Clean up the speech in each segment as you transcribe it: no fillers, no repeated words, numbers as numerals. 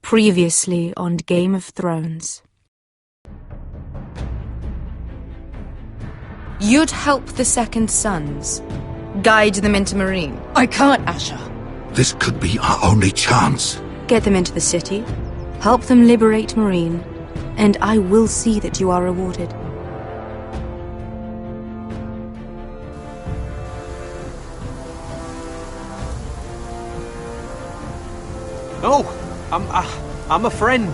Previously on Game of Thrones. You'd help the Second Sons. Guide them into Marine. I can't, Asher. This could be our only chance. Get them into the city. Help them liberate Marine. And I will see that you are rewarded. Oh, I'm a friend.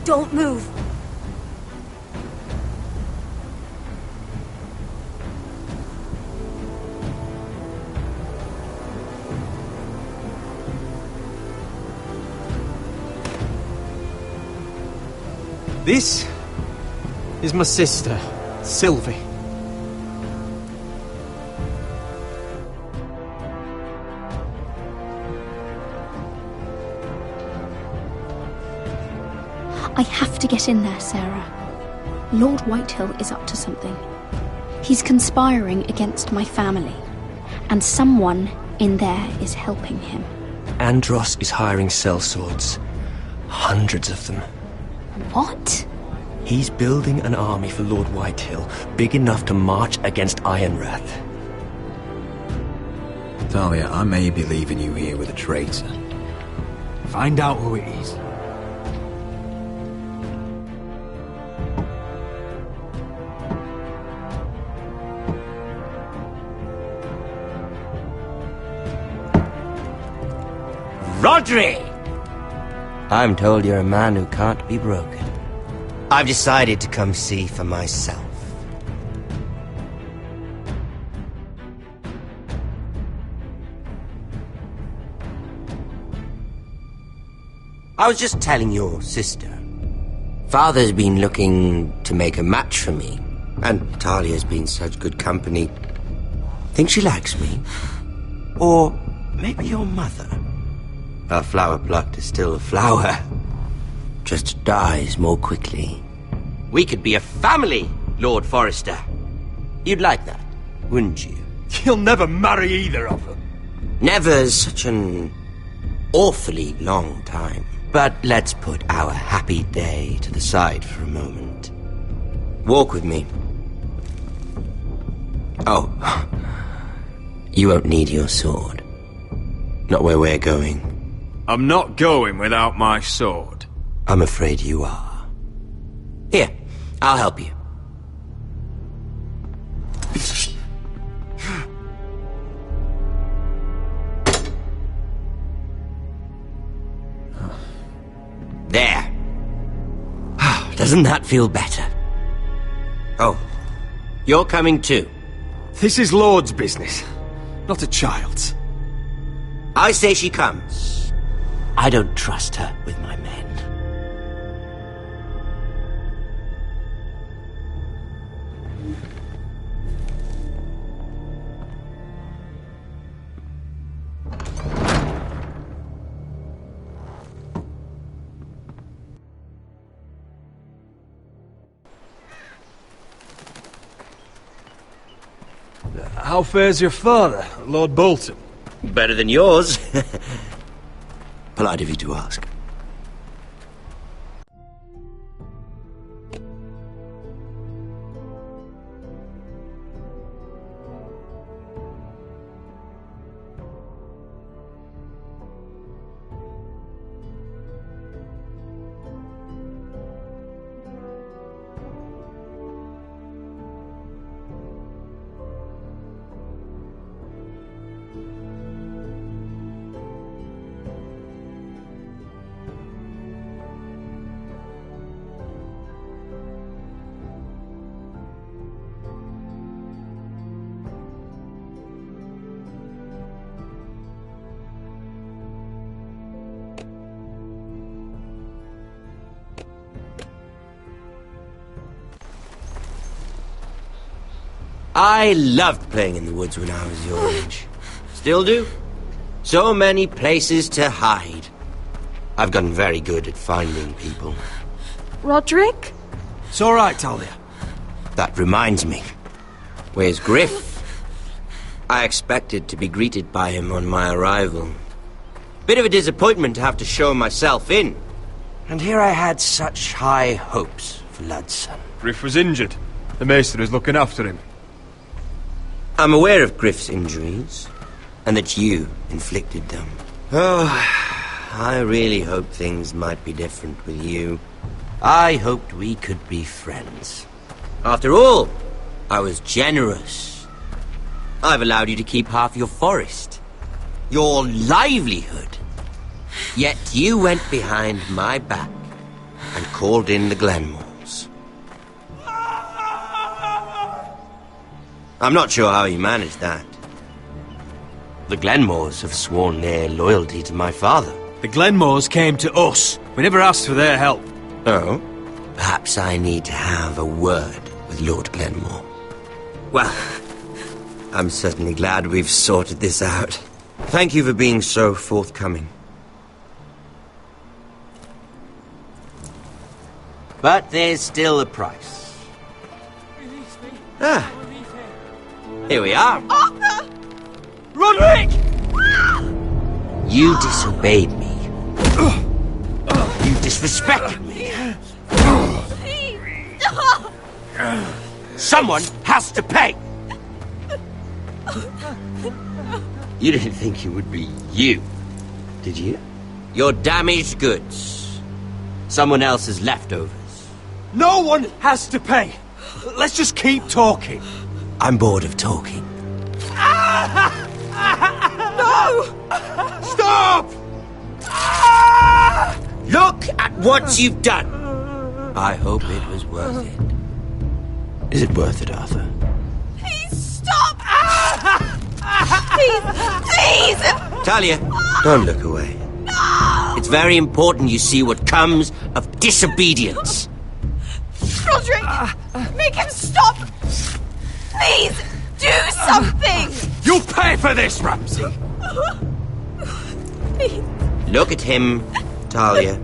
Don't move. This is my sister, Sylvie. I have to get in there, Sarah. Lord Whitehill is up to something. He's conspiring against my family, and someone in there is helping him. Andros is hiring sellswords. Hundreds of them. What? He's building an army for Lord Whitehill, big enough to march against Ironrath. Talia, I may be leaving you here with a traitor. Find out who it is. Rodri! I'm told you're a man who can't be broken. I've decided to come see for myself. I was just telling your sister. Father's been looking to make a match for me, and Talia's been such good company. Think she likes me? Or maybe your mother? A flower plucked is still a flower. Just dies more quickly. We could be a family, Lord Forrester. You'd like that, wouldn't you? You'll never marry either of them. Never's such an awfully long time. But let's put our happy day to the side for a moment. Walk with me. Oh, you won't need your sword. Not where we're going. I'm not going without my sword. I'm afraid you are. Here, I'll help you. There. Doesn't that feel better? Oh, you're coming too. This is Lord's business, not a child's. I say she comes. I don't trust her with my men. How fares your father, Lord Bolton? Better than yours. Polite of you to ask. I loved playing in the woods when I was your age. Still do. So many places to hide. I've gotten very good at finding people. Roderick? It's all right, Talia. That reminds me. Where's Griff? I expected to be greeted by him on my arrival. Bit of a disappointment to have to show myself in. And here I had such high hopes for Ludson. Griff was injured. The maester is looking after him. I'm aware of Griff's injuries, and that you inflicted them. Oh, I really hoped things might be different with you. I hoped we could be friends. After all, I was generous. I've allowed you to keep half your forest, your livelihood. Yet you went behind my back and called in the Glenmores. I'm not sure how you managed that. The Glenmores have sworn their loyalty to my father. The Glenmores came to us. We never asked for their help. Oh? Perhaps I need to have a word with Lord Glenmore. Well, I'm certainly glad we've sorted this out. Thank you for being so forthcoming. But there's still a price. Ah. Here we are. Arthur! Roderick! You disobeyed me. You disrespected me. Someone has to pay! You didn't think it would be you, did you? Your damaged goods. Someone else's leftovers. No one has to pay. Let's just keep talking. I'm bored of talking. No! Stop! Look at what you've done! I hope it was worth it. Is it worth it, Arthur? Please stop! Please! Please! Talia, don't look away. No! It's very important you see what comes of disobedience. Roderick! Make him stop! Please! Do something! You'll pay for this, Ramsay! Please. Look at him, Talia.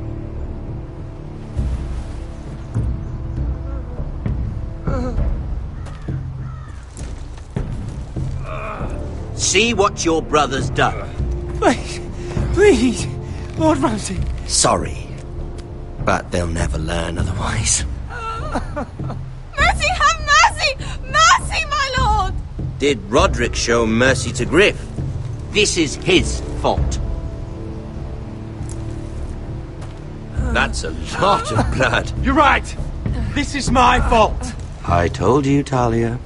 See what your brother's done. Please, please, Lord Ramsay. Sorry, but they'll never learn otherwise. Mercy, have mercy! Mercy, my lord! Did Roderick show mercy to Griff? This is his fault. That's a lot of blood. You're right. This is my fault. I told you, Talia.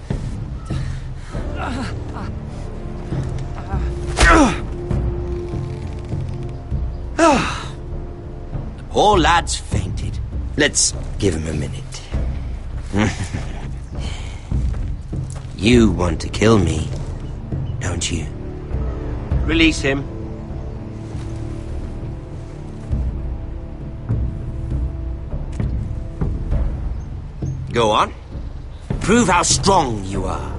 The poor lad's fainted. Let's give him a minute. You want to kill me, don't you? Release him. Go on. Prove how strong you are.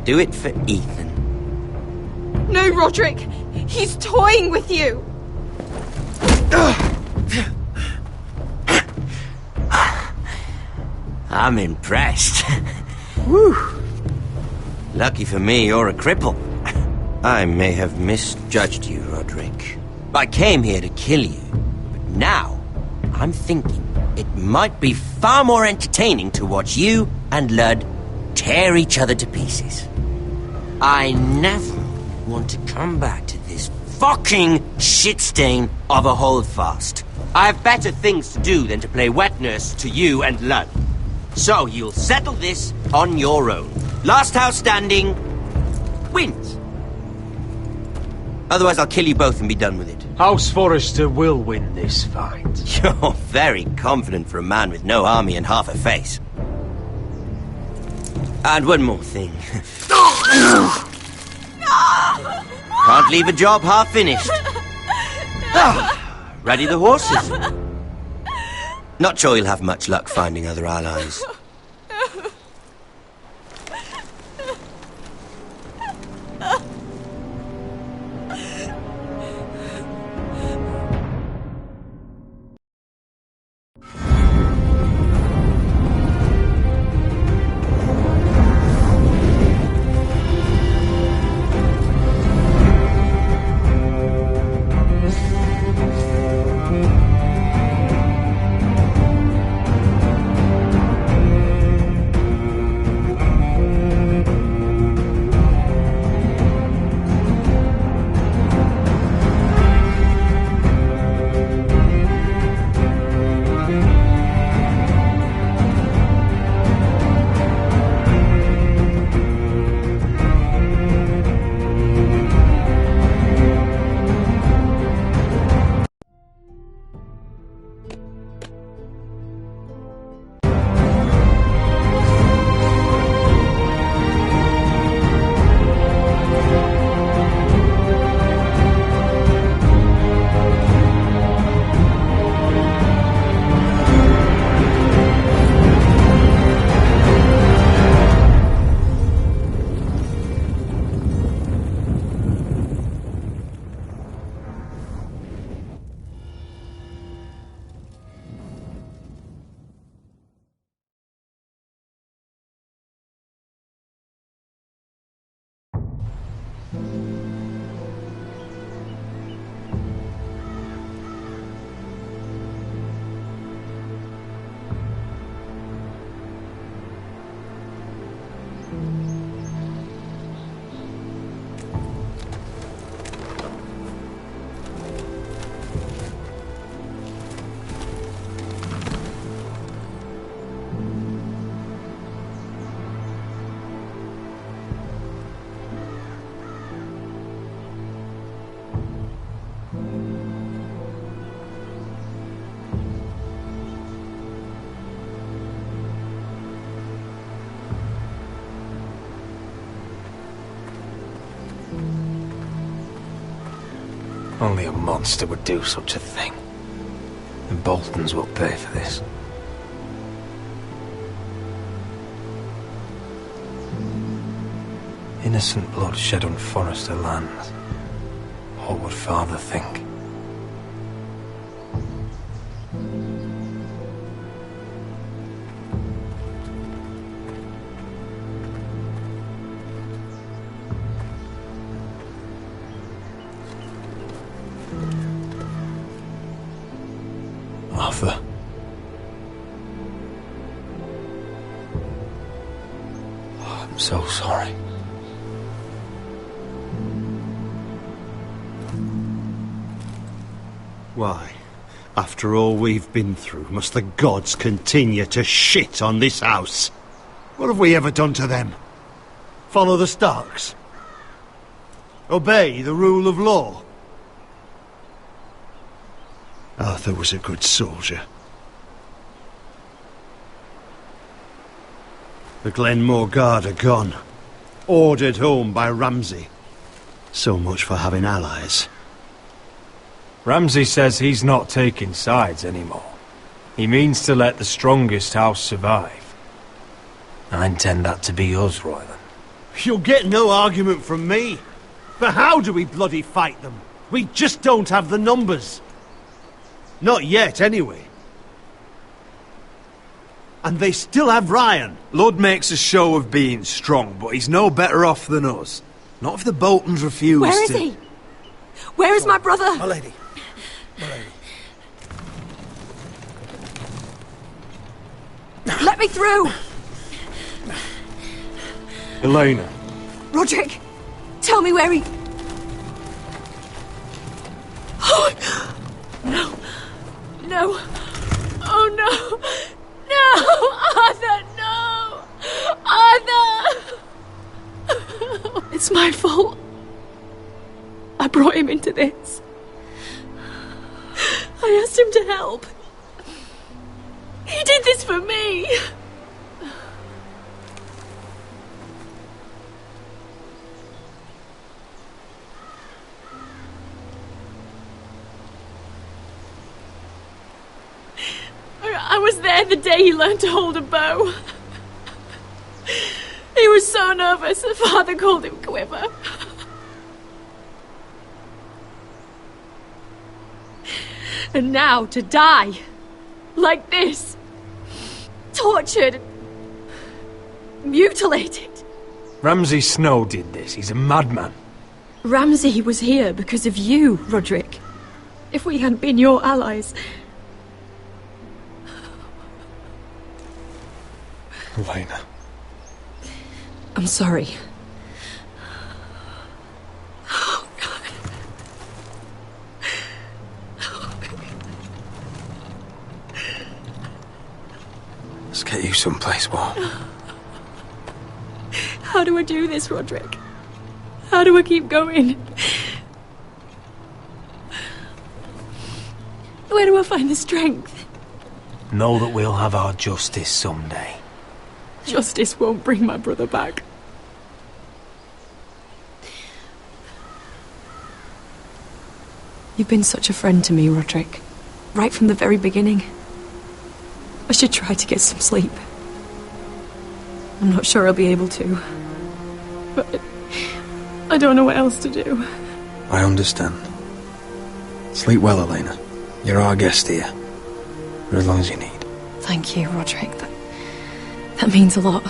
Do it for Ethan. No, Roderick! He's toying with you! I'm impressed. Whew. Lucky for me, you're a cripple. I may have misjudged you, Roderick. I came here to kill you, but now I'm thinking it might be far more entertaining to watch you and Lud tear each other to pieces. I never want to come back to this fucking shit stain of a holdfast. I have better things to do than to play wet nurse to you and Lud. So you'll settle this on your own. Last house standing wins. Otherwise I'll kill you both and be done with it. House Forrester will win this fight. You're very confident for a man with no army and half a face. And one more thing. Can't leave a job half finished. Ready the horses? Not sure you'll have much luck finding other allies. Only a monster would do such a thing. The Boltons will pay for this. Innocent blood shed on Forrester lands. What would Father think? Arthur. Oh, I'm so sorry. Why, after all we've been through, must the gods continue to shit on this house? What have we ever done to them? Follow the Starks? Obey the rule of law? Arthur was a good soldier. The Glenmore Guard are gone. Ordered home by Ramsay. So much for having allies. Ramsay says he's not taking sides anymore. He means to let the strongest house survive. I intend that to be us, Royland. You'll get no argument from me. But how do we bloody fight them? We just don't have the numbers. Not yet, anyway. And they still have Ryan. Lud makes a show of being strong, but he's no better off than us. Not if the Boltons refuse Where is to... he? Where is my brother? My lady. My lady. Let me through! Elena. Roderick, tell me where he... Oh, no. No. Oh, no. No! Arthur, no! Arthur! It's my fault. I brought him into this. I asked him to help. He did this for me. I was there the day he learned to hold a bow. He was so nervous that Father called him Quiver. And now to die. Like this. Tortured. Mutilated. Ramsay Snow did this. He's a madman. Ramsay was here because of you, Roderick. If we hadn't been your allies... Elena. I'm sorry. Oh, God. Let's get you someplace warm. How do I do this, Roderick? How do I keep going? Where do I find the strength? Know that we'll have our justice someday. Justice won't bring my brother back. You've been such a friend to me, Roderick. Right from the very beginning. I should try to get some sleep. I'm not sure I'll be able to. But I don't know what else to do. I understand. Sleep well, Elena. You're our guest here. For as long as you need. Thank you, Roderick. That means a lot.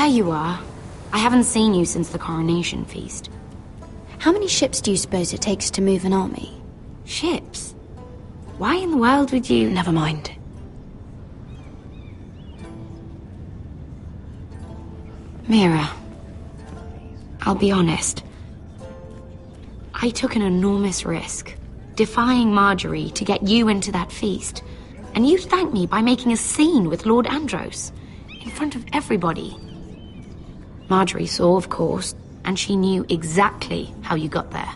you are. I haven't seen you since the coronation feast. How many ships do you suppose it takes to move an army? Ships? Why in the world would you... Never mind. Mira, I'll be honest. I took an enormous risk, defying Marjorie to get you into that feast. And you thanked me by making a scene with Lord Andros, in front of everybody. Marjorie saw, of course, and she knew exactly how you got there.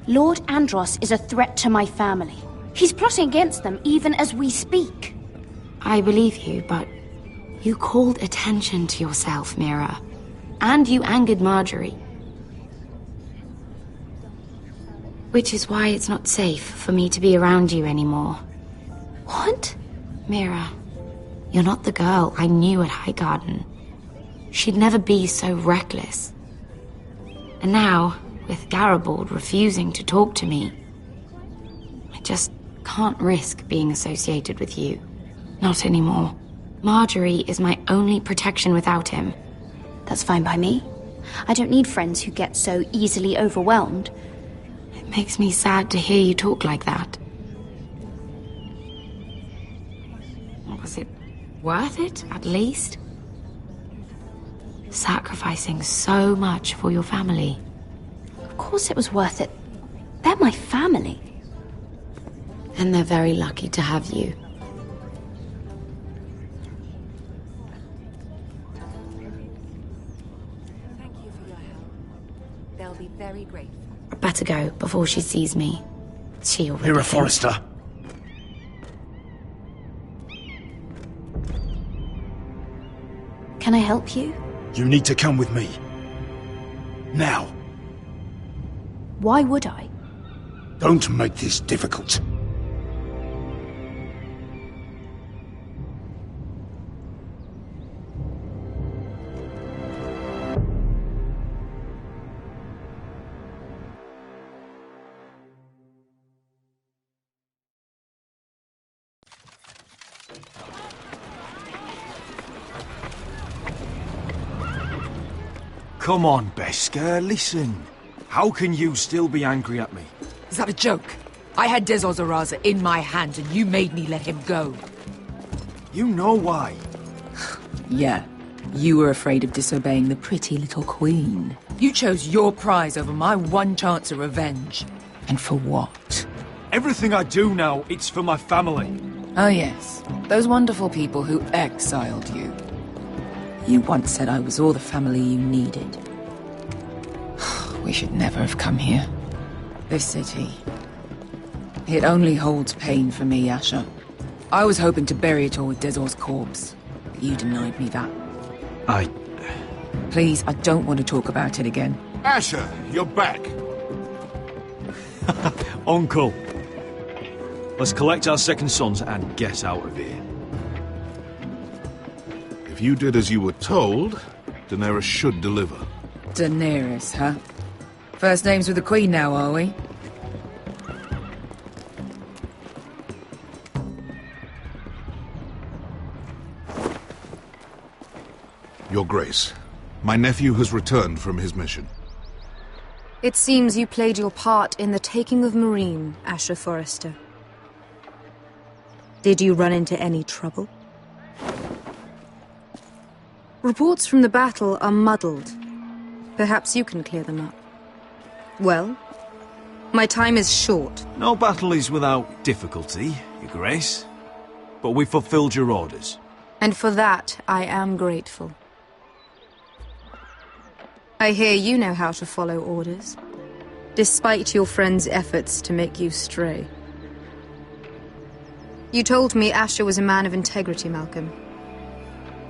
Lord Andros is a threat to my family. He's plotting against them even as we speak. I believe you, but you called attention to yourself, Mira. And you angered Marjorie. Which is why it's not safe for me to be around you anymore. What? Mira, you're not the girl I knew at Highgarden. She'd never be so reckless. And now, with Garibald refusing to talk to me, I just can't risk being associated with you. Not anymore. Marjorie is my only protection without him. That's fine by me. I don't need friends who get so easily overwhelmed. It makes me sad to hear you talk like that. Was it worth it, at least? Sacrificing so much for your family. Of course it was worth it. They're my family. And they're very lucky to have you. Thank you for your help. They'll be very grateful. I better go before she sees me. She already Mira thinks- Forrester. Can I help you? You need to come with me. Now. Why would I? Don't make this difficult. Come on, Beskar, listen. How can you still be angry at me? Is that a joke? I had Des Ozaraza in my hand and you made me let him go. You know why. Yeah. You were afraid of disobeying the pretty little queen. You chose your prize over my one chance of revenge. And for what? Everything I do now, it's for my family. Oh yes, those wonderful people who exiled you. You once said I was all the family you needed. We should never have come here. This city. It only holds pain for me, Asher. I was hoping to bury it all with Dezor's corpse, but you denied me that. Please, I don't want to talk about it again. Asher, you're back. Uncle. Let's collect our second sons and get out of here. If you did as you were told, Daenerys should deliver. Daenerys, huh? First names with the Queen now, are we? Your Grace, my nephew has returned from his mission. It seems you played your part in the taking of Marine, Asher Forrester. Did you run into any trouble? Reports from the battle are muddled. Perhaps you can clear them up. Well, my time is short. No battle is without difficulty, Your Grace. But we fulfilled your orders. And for that, I am grateful. I hear you know how to follow orders, despite your friend's efforts to make you stray. You told me Asher was a man of integrity, Malcolm.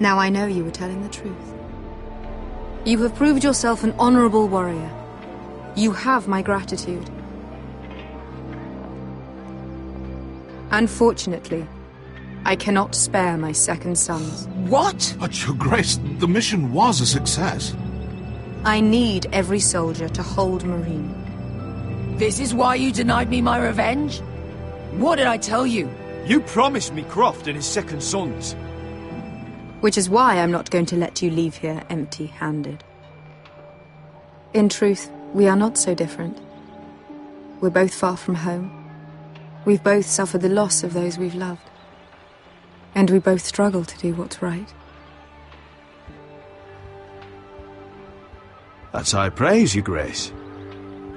Now I know you were telling the truth. You have proved yourself an honorable warrior. You have my gratitude. Unfortunately, I cannot spare my second sons. What? But, Your Grace, the mission was a success. I need every soldier to hold Marine. This is why you denied me my revenge? What did I tell you? You promised me Croft and his second sons. Which is why I'm not going to let you leave here empty-handed. In truth, we are not so different. We're both far from home. We've both suffered the loss of those we've loved. And we both struggle to do what's right. That's high praise, Your Grace.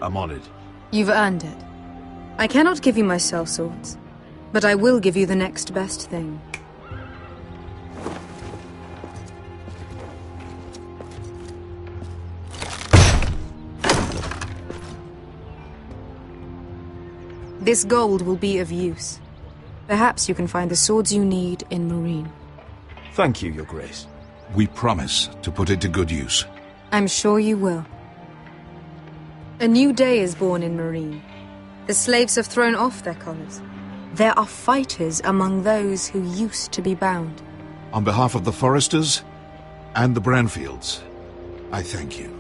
I'm honored. You've earned it. I cannot give you my sellswords, but I will give you the next best thing. This gold will be of use. Perhaps you can find the swords you need in Marine. Thank you, Your Grace. We promise to put it to good use. I'm sure you will. A new day is born in Marine. The slaves have thrown off their collars. There are fighters among those who used to be bound. On behalf of the Foresters and the Branfields, I thank you.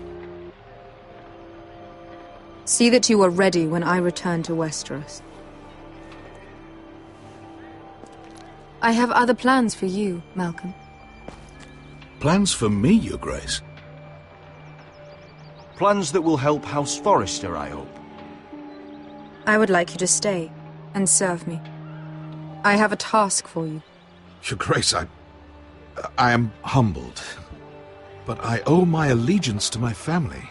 See that you are ready when I return to Westeros. I have other plans for you, Malcolm. Plans for me, Your Grace? Plans that will help House Forrester, I hope. I would like you to stay and serve me. I have a task for you. Your Grace, I am humbled, but I owe my allegiance to my family.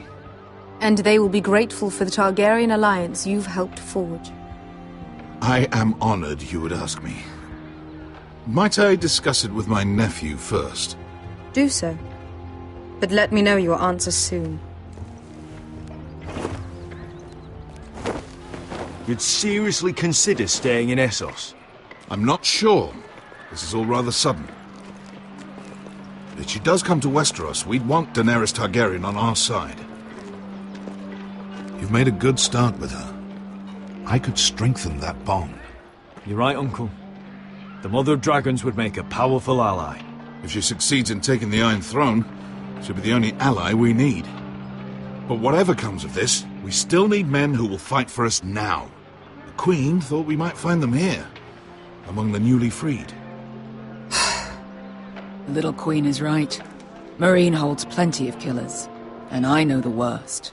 And they will be grateful for the Targaryen alliance you've helped forge. I am honored you would ask me. Might I discuss it with my nephew first? Do so. But let me know your answer soon. You'd seriously consider staying in Essos? I'm not sure. This is all rather sudden. If she does come to Westeros, we'd want Daenerys Targaryen on our side. You've made a good start with her. I could strengthen that bond. You're right, Uncle. The Mother of Dragons would make a powerful ally. If she succeeds in taking the Iron Throne, she'll be the only ally we need. But whatever comes of this, we still need men who will fight for us now. The Queen thought we might find them here, among the newly freed. The little Queen is right. Marine holds plenty of killers, and I know the worst.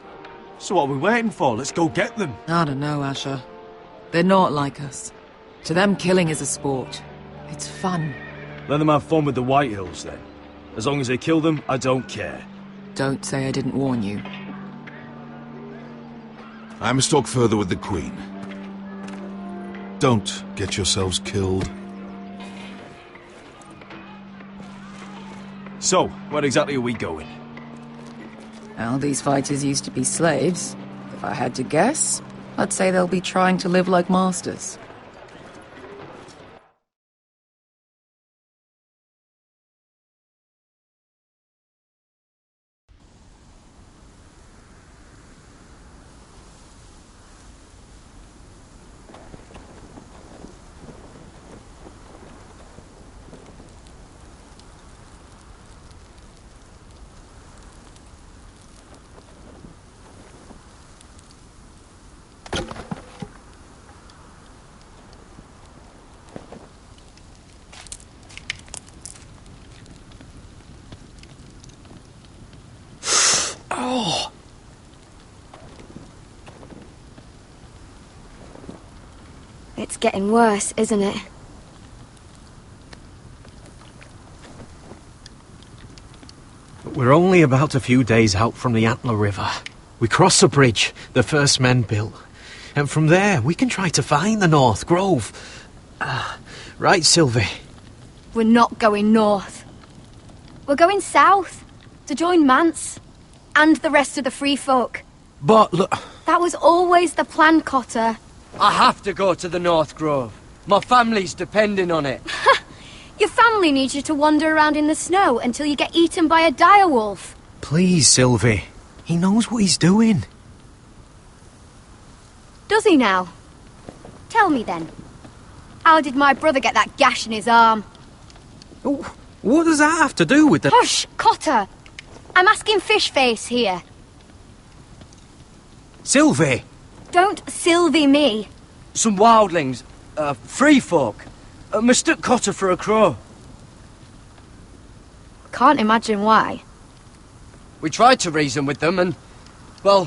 So what are we waiting for? Let's go get them. I don't know, Asher. They're not like us. To them, killing is a sport. It's fun. Let them have fun with the Whitehills, then. As long as they kill them, I don't care. Don't say I didn't warn you. I must talk further with the Queen. Don't get yourselves killed. So, where exactly are we going? Well, these fighters used to be slaves. If I had to guess, I'd say they'll be trying to live like masters. It's getting worse, isn't it? We're only about a few days out from the Antler River. We cross the bridge the first men built. And from there, we can try to find the North Grove. Right, Sylvie? We're not going north. We're going south to join Mance and the rest of the free folk. But look... That was always the plan, Cotter. I have to go to the North Grove. My family's depending on it. Your family needs you to wander around in the snow until you get eaten by a direwolf. Please, Sylvie. He knows what he's doing. Does he now? Tell me then. How did my brother get that gash in his arm? Oh, what does that have to do with the... Hush, Cotter! I'm asking Fishface here. Sylvie! Don't Sylvie me. Some wildlings, free folk, mistook Cotter for a crow. Can't imagine why. We tried to reason with them and, well,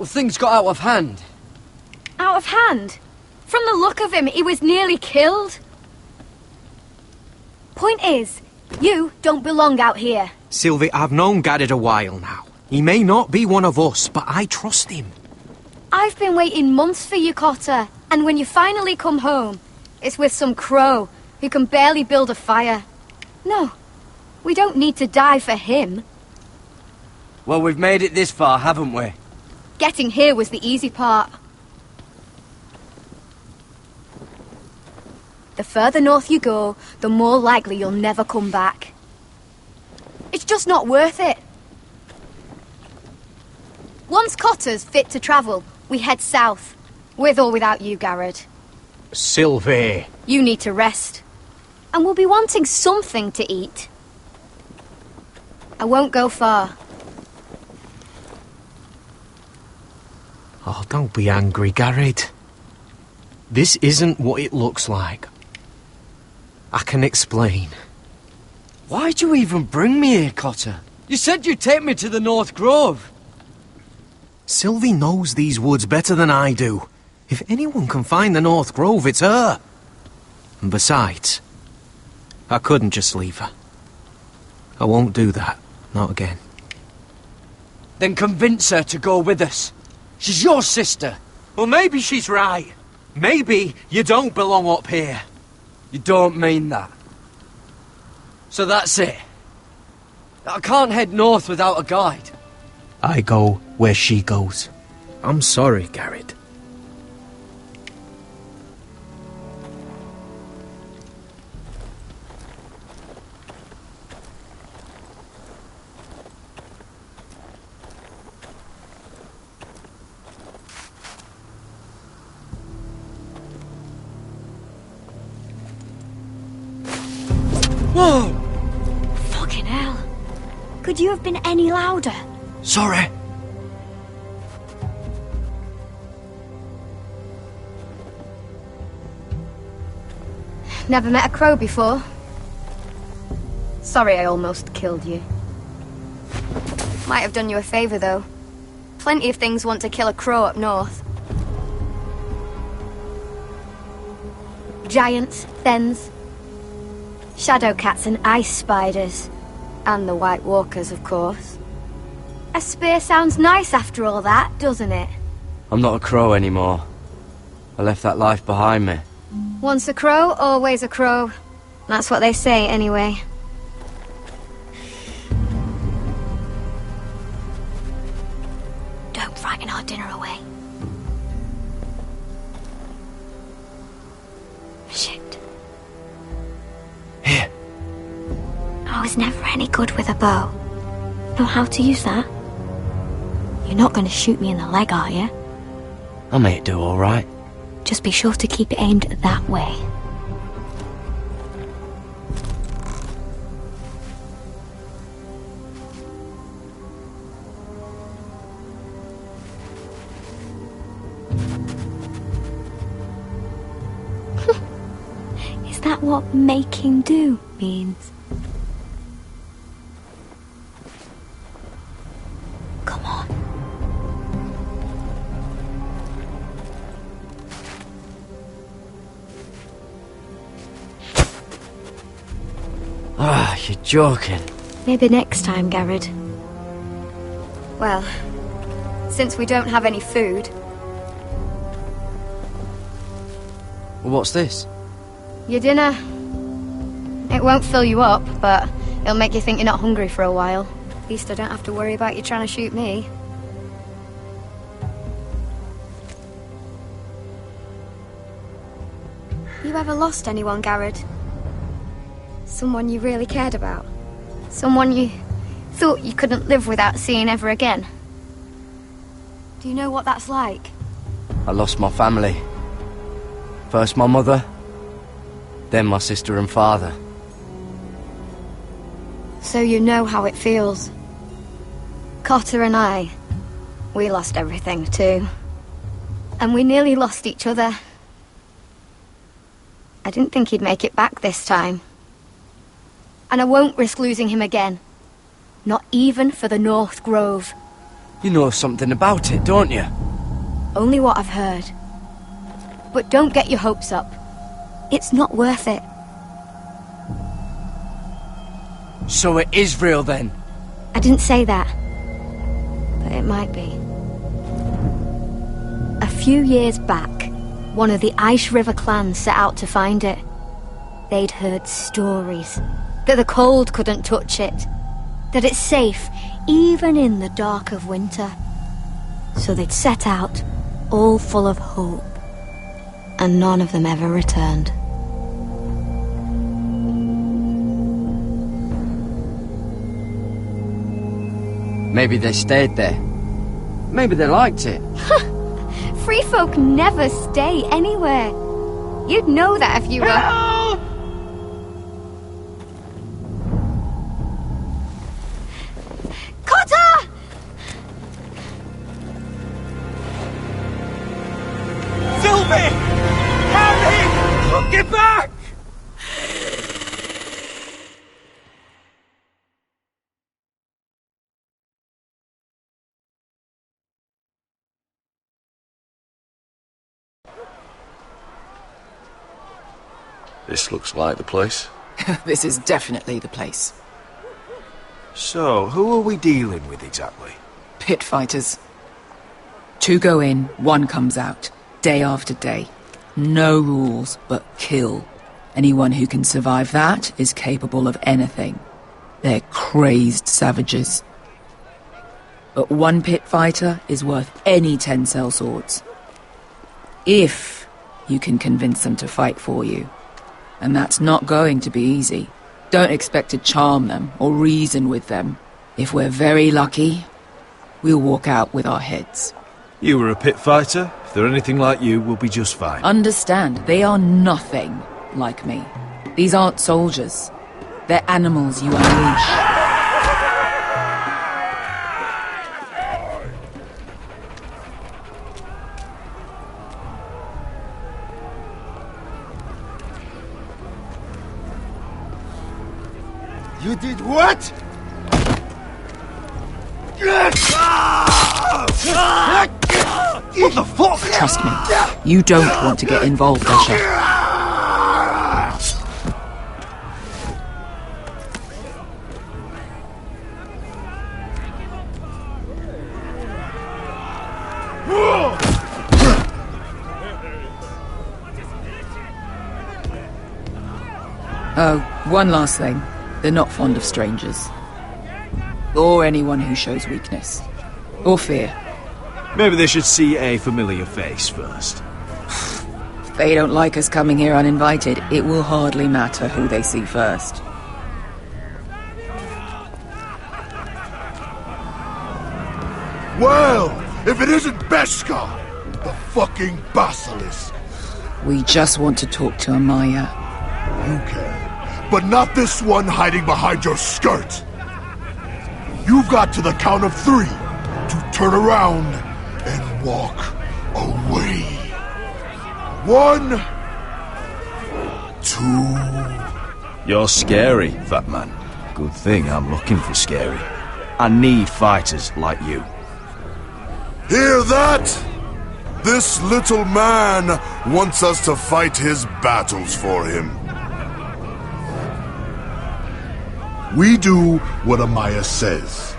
things got out of hand. Out of hand? From the look of him, he was nearly killed. Point is, you don't belong out here. Sylvie, I've known Garrett a while now. He may not be one of us, but I trust him. I've been waiting months for you, Cotter. And when you finally come home, it's with some crow who can barely build a fire. No, we don't need to die for him. Well, we've made it this far, haven't we? Getting here was the easy part. The further north you go, the more likely you'll never come back. It's just not worth it. Once Cotter's fit to travel, we head south. With or without you, Garrett. Sylvie. You need to rest. And we'll be wanting something to eat. I won't go far. Oh, don't be angry, Garrett. This isn't what it looks like. I can explain. Why'd you even bring me here, Cotter? You said you'd take me to the North Grove. Sylvie knows these woods better than I do. If anyone can find the North Grove, it's her. And besides, I couldn't just leave her. I won't do that. Not again. Then convince her to go with us. She's your sister. Well, maybe she's right. Maybe you don't belong up here. You don't mean that. So that's it. I can't head north without a guide. I go where she goes. I'm sorry, Garrett. Whoa! Fucking hell. Could you have been any louder? Sorry. Never met a crow before. Sorry I almost killed you. Might have done you a favour, though. Plenty of things want to kill a crow up north. Giants, thens, shadow cats and ice spiders. And the White Walkers, of course. A spear sounds nice after all that, doesn't it? I'm not a crow anymore. I left that life behind me. Once a crow, always a crow. That's what they say, anyway. Don't frighten our dinner away. Shit. Here. I was never any good with a bow. Know how to use that? You're not going to shoot me in the leg, are you? I may do all right. Just be sure to keep it aimed that way. Is that what making do means? Come on. Ah, you're joking. Maybe next time, Garrett. Well, since we don't have any food... What's this? Your dinner. It won't fill you up, but it'll make you think you're not hungry for a while. At least I don't have to worry about you trying to shoot me. You ever lost anyone, Garrett? Someone you really cared about? Someone you thought you couldn't live without seeing ever again? Do you know what that's like? I lost my family. First my mother, then my sister and father. So you know how it feels. Cotter and I, we lost everything too. And we nearly lost each other. I didn't think he'd make it back this time. And I won't risk losing him again. Not even for the North Grove. You know something about it, don't you? Only what I've heard. But don't get your hopes up. It's not worth it. So it is real then? I didn't say that. But it might be. A few years back, one of the Ice River clans set out to find it. They'd heard stories that the cold couldn't touch it, that it's safe even in the dark of winter. So they'd set out, all full of hope, and none of them ever returned. Maybe they stayed there. Maybe they liked it. Free folk never stay anywhere. You'd know that if you were... Cotter! Sylvie! Harry! Get back! This looks like the place. This is definitely the place. So, who are we dealing with exactly? Pit fighters. 2 go in, 1 comes out. Day after day. No rules, but kill. Anyone who can survive that is capable of anything. They're crazed savages. But 1 pit fighter is worth any 10 sellswords. If you can convince them to fight for you. And that's not going to be easy. Don't expect to charm them or reason with them. If we're very lucky, we'll walk out with our heads. You were a pit fighter. If they're anything like you, we'll be just fine. Understand, they are nothing like me. These aren't soldiers. They're animals you unleash. You did what? What the fuck? Trust me, you don't want to get involved, Usher. Oh, one last thing. They're not fond of strangers. Or anyone who shows weakness. Or fear. Maybe they should see a familiar face first. If they don't like us coming here uninvited, it will hardly matter who they see first. Well, if it isn't Beshka, the fucking basilisk. We just want to talk to Amaya. You can. But not this one hiding behind your skirt. You've got to the count of 3 to turn around and walk away. 1, 2... You're scary, fat man. Good thing I'm looking for scary. I need fighters like you. Hear that? This little man wants us to fight his battles for him. We do what Amaya says.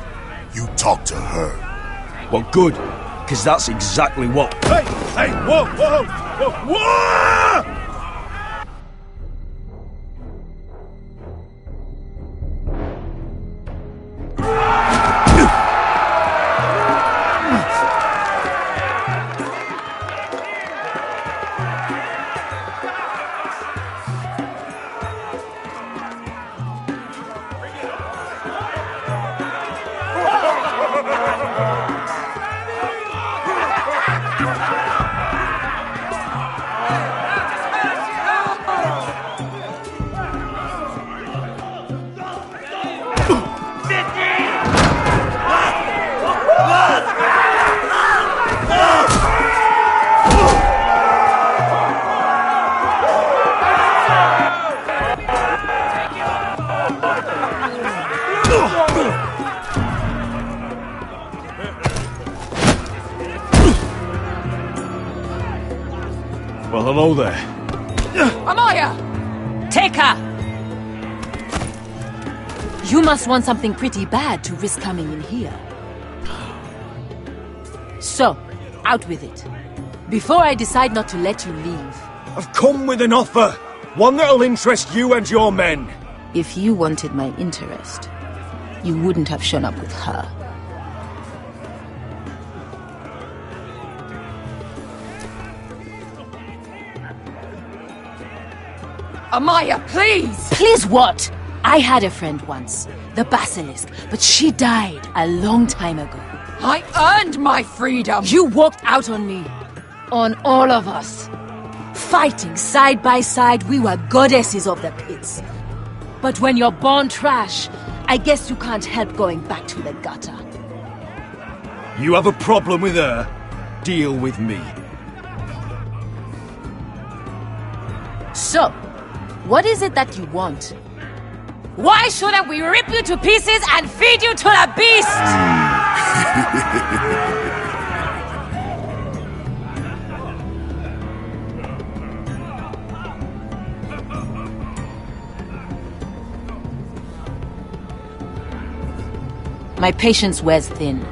You talk to her. Well, good, because that's exactly what... Hey! Hey! Whoa! Whoa! Whoa! Whoa! Well, hello there. Amaya! Take her! You must want something pretty bad to risk coming in here. So, out with it. Before I decide not to let you leave. I've come with an offer. One that'll interest you and your men. If you wanted my interest, you wouldn't have shown up with her. Amaya, please! Please what? I had a friend once, the Basilisk, but she died a long time ago. I earned my freedom! You walked out on me. On all of us. Fighting side by side, we were goddesses of the pits. But when you're born trash, I guess you can't help going back to the gutter. You have a problem with her? Deal with me. So, what is it that you want? Why shouldn't we rip you to pieces and feed you to the beast? My patience wears thin.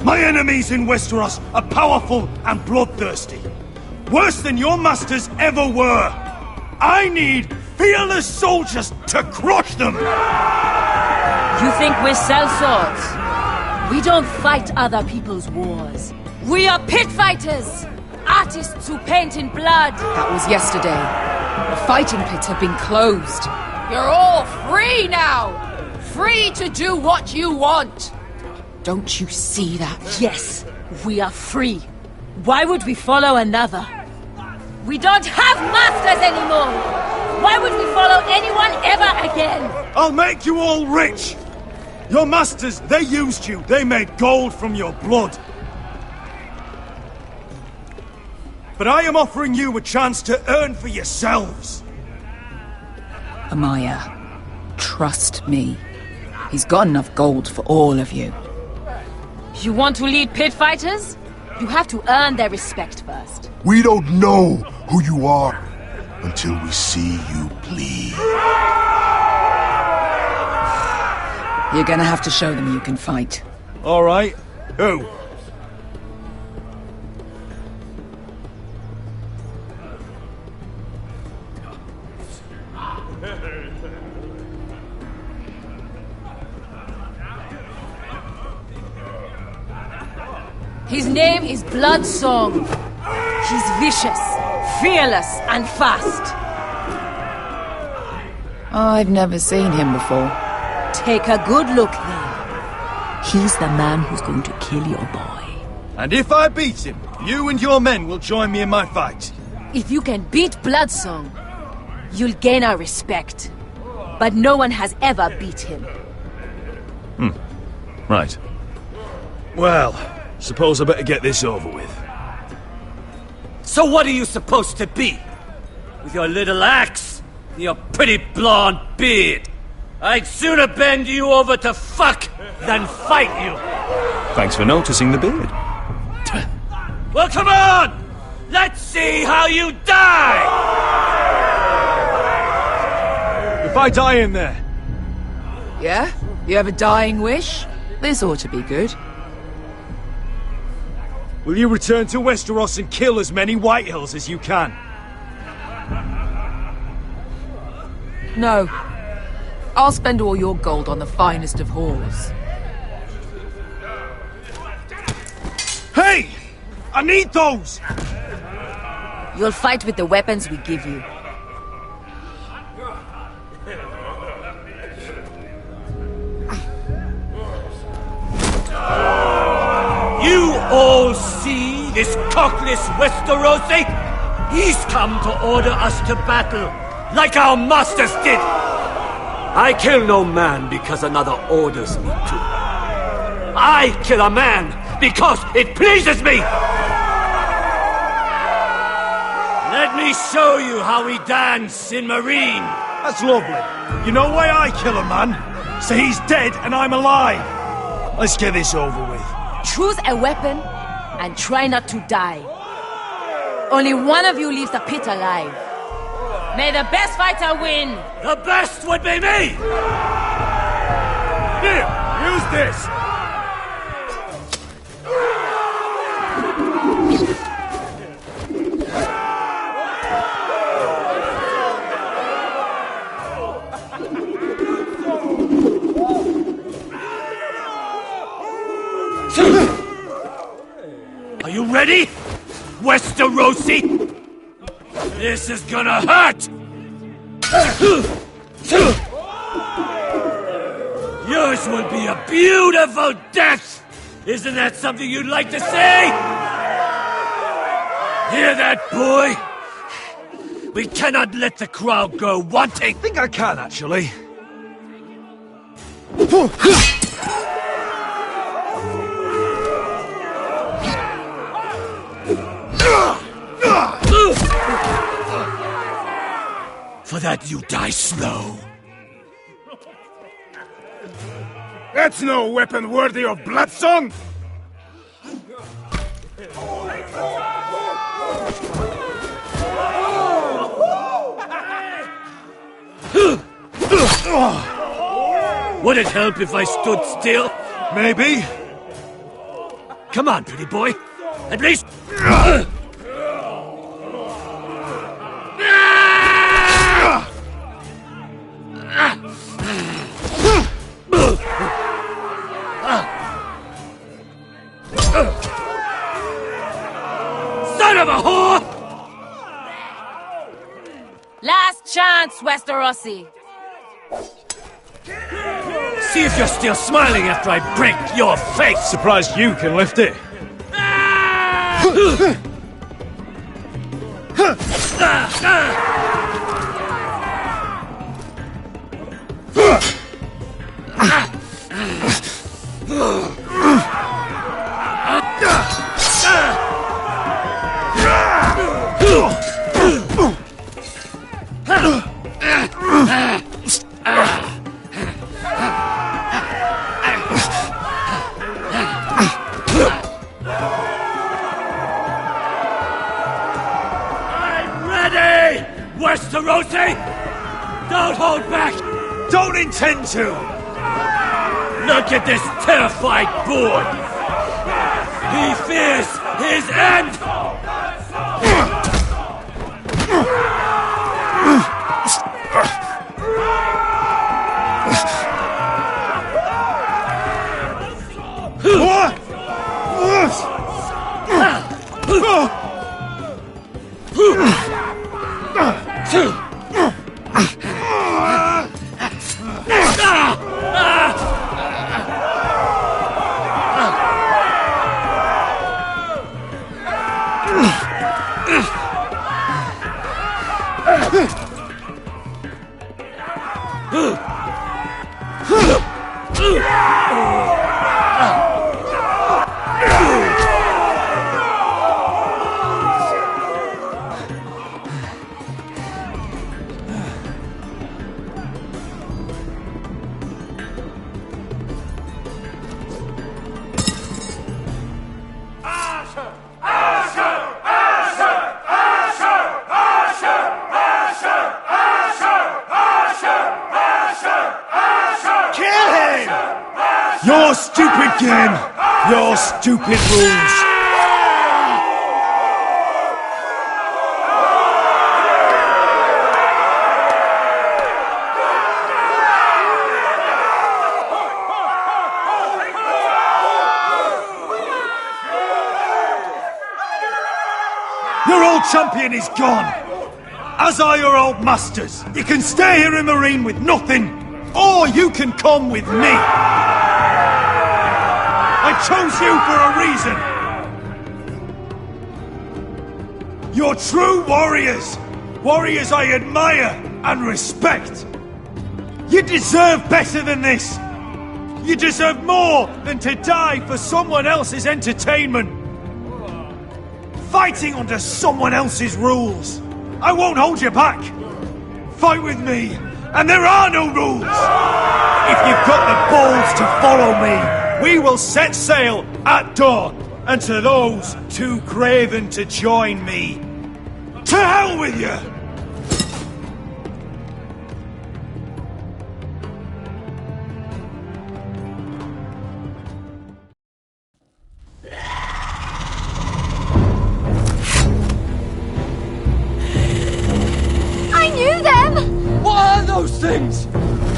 My enemies in Westeros are powerful and bloodthirsty. Worse than your masters ever were. I need fearless soldiers to crush them! You think we sell swords? We don't fight other people's wars. We are pit fighters! Artists who paint in blood! That was yesterday. The fighting pits have been closed. You're all free now! Free to do what you want! Don't you see that? Yes, we are free. Why would we follow another? We don't have masters anymore! Why would we follow anyone ever again? I'll make you all rich! Your masters, they used you. They made gold from your blood. But I am offering you a chance to earn for yourselves. Amaya, trust me. He's got enough gold for all of you. You want to lead pit fighters? You have to earn their respect first. We don't know who you are until we see you bleed. You're gonna have to show them you can fight. All right. Who? His name is Bloodsong. He's vicious, fearless, and fast. I've never seen him before. Take a good look then. He's the man who's going to kill your boy. And if I beat him, you and your men will join me in my fight. If you can beat Bloodsong, you'll gain our respect. But no one has ever beat him. Right. Well, suppose I better get this over with. So what are you supposed to be? With your little axe? And your pretty blonde beard? I'd sooner bend you over to fuck than fight you. Thanks for noticing the beard. Well, come on! Let's see how you die! If I die in there... Yeah? You have a dying wish? This ought to be good. Will you return to Westeros and kill as many Whitehills as you can? No. I'll spend all your gold on the finest of whores. Hey! I need those! You'll fight with the weapons we give you. You all see this cockless Westerosi? He's come to order us to battle, like our masters did. I kill no man because another orders me to. I kill a man because it pleases me! Let me show you how we dance in Marine. That's lovely. You know why I kill a man? So he's dead and I'm alive. Let's get this over with. Choose a weapon and try not to die. Only one of you leaves the pit alive. May the best fighter win! The best would be me! Here, use this! Are you ready, Westerosi? This is gonna hurt! Yours will be a beautiful death! Isn't that something you'd like to say? Hear that, boy? We cannot let the crowd go wanting! I think I can, actually. For that you die slow. That's no weapon worthy of Bloodsong! Would it help if I stood still? Maybe. Come on, pretty boy. At least... Son of a whore! Last chance, Westerosi. See if you're still smiling after I break your face! Surprised you can lift it. Westerosi! Don't hold back! Don't intend to! Look at this terrified boy! He fears his end! Your stupid game! Your stupid rules! Your old champion is gone! As are your old masters! You can stay here in Marine with nothing, or you can come with me! I chose you for a reason! You're true warriors! Warriors I admire and respect! You deserve better than this! You deserve more than to die for someone else's entertainment! Fighting under someone else's rules! I won't hold you back! Fight with me, and there are no rules! If you've got the balls to follow me, we will set sail at dawn, and to those too craven to join me, hell with you! I knew them! What are those things?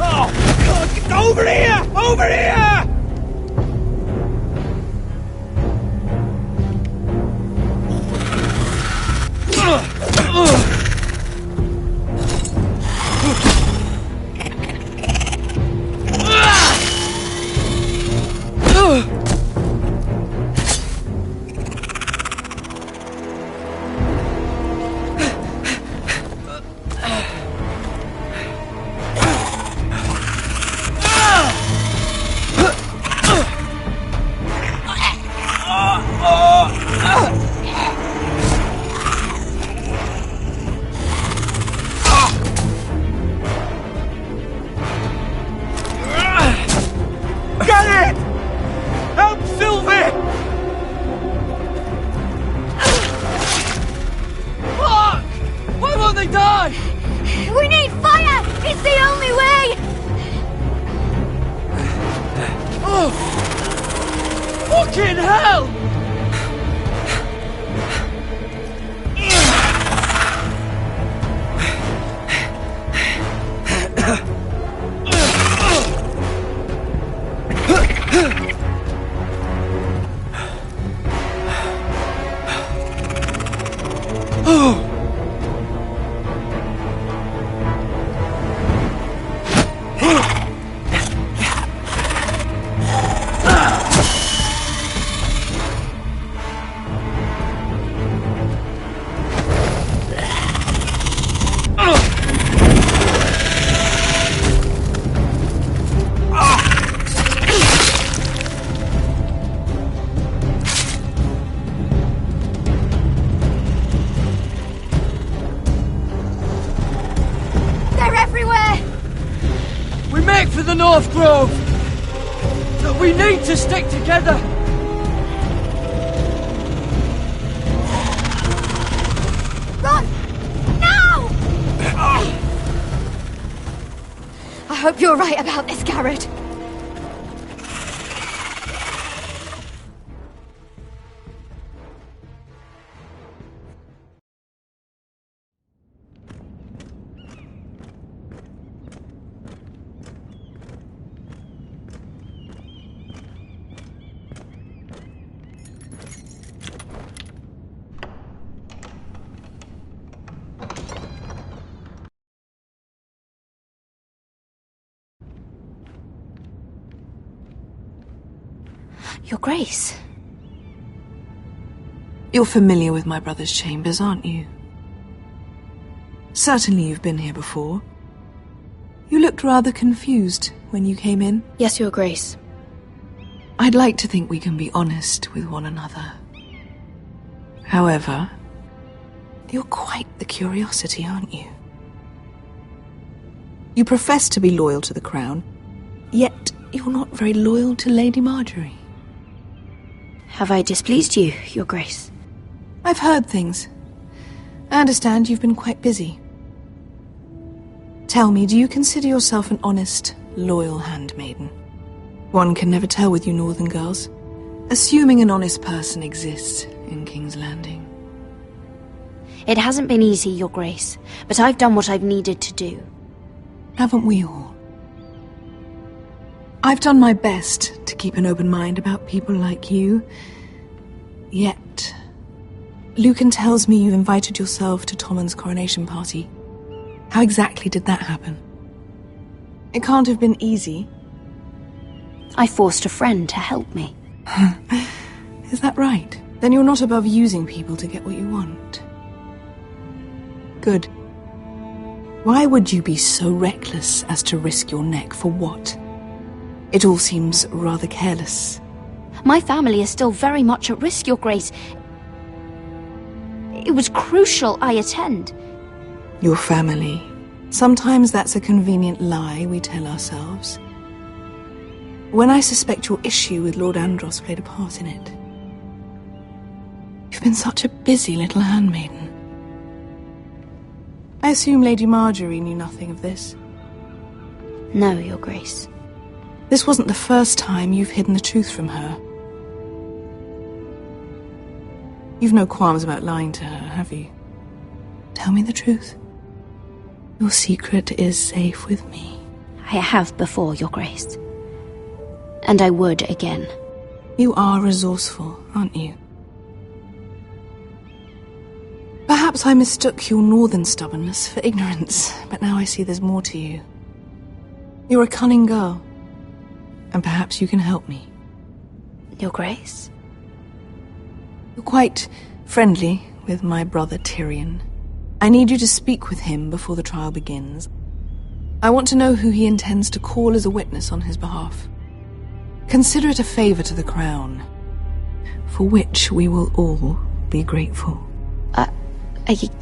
Oh, God, get over here! Over here! Get it! Help Sylvie! Fuck! Why won't they die? We need fire! It's the only way! Oh! Fucking hell! They're everywhere! We make for the North Grove! But we need to stick together! Run! Now! I hope you're right about this, Garrett. Your Grace. You're familiar with my brother's chambers, aren't you? Certainly you've been here before. You looked rather confused when you came in. Yes, Your Grace. I'd like to think we can be honest with one another. However, you're quite the curiosity, aren't you? You profess to be loyal to the crown, yet you're not very loyal to Lady Marjorie. Have I displeased you, Your Grace? I've heard things. I understand you've been quite busy. Tell me, do you consider yourself an honest, loyal handmaiden? One can never tell with you northern girls. Assuming an honest person exists in King's Landing. It hasn't been easy, Your Grace, but I've done what I've needed to do. Haven't we all? I've done my best to keep an open mind about people like you. Yet, Lucan tells me you invited yourself to Tommen's coronation party. How exactly did that happen? It can't have been easy. I forced a friend to help me. Is that right? Then you're not above using people to get what you want. Good. Why would you be so reckless as to risk your neck for what? It all seems rather careless. My family is still very much at risk, Your Grace. It was crucial I attend. Your family. Sometimes that's a convenient lie we tell ourselves. When I suspect your issue with Lord Andros played a part in it. You've been such a busy little handmaiden. I assume Lady Marjorie knew nothing of this? No, Your Grace. This wasn't the first time you've hidden the truth from her. You've no qualms about lying to her, have you? Tell me the truth. Your secret is safe with me. I have before, Your Grace. And I would again. You are resourceful, aren't you? Perhaps I mistook your northern stubbornness for ignorance, but now I see there's more to you. You're a cunning girl, and perhaps you can help me. Your Grace? You're quite friendly with my brother Tyrion. I need you to speak with him before the trial begins. I want to know who he intends to call as a witness on his behalf. Consider it a favor to the crown, for which we will all be grateful.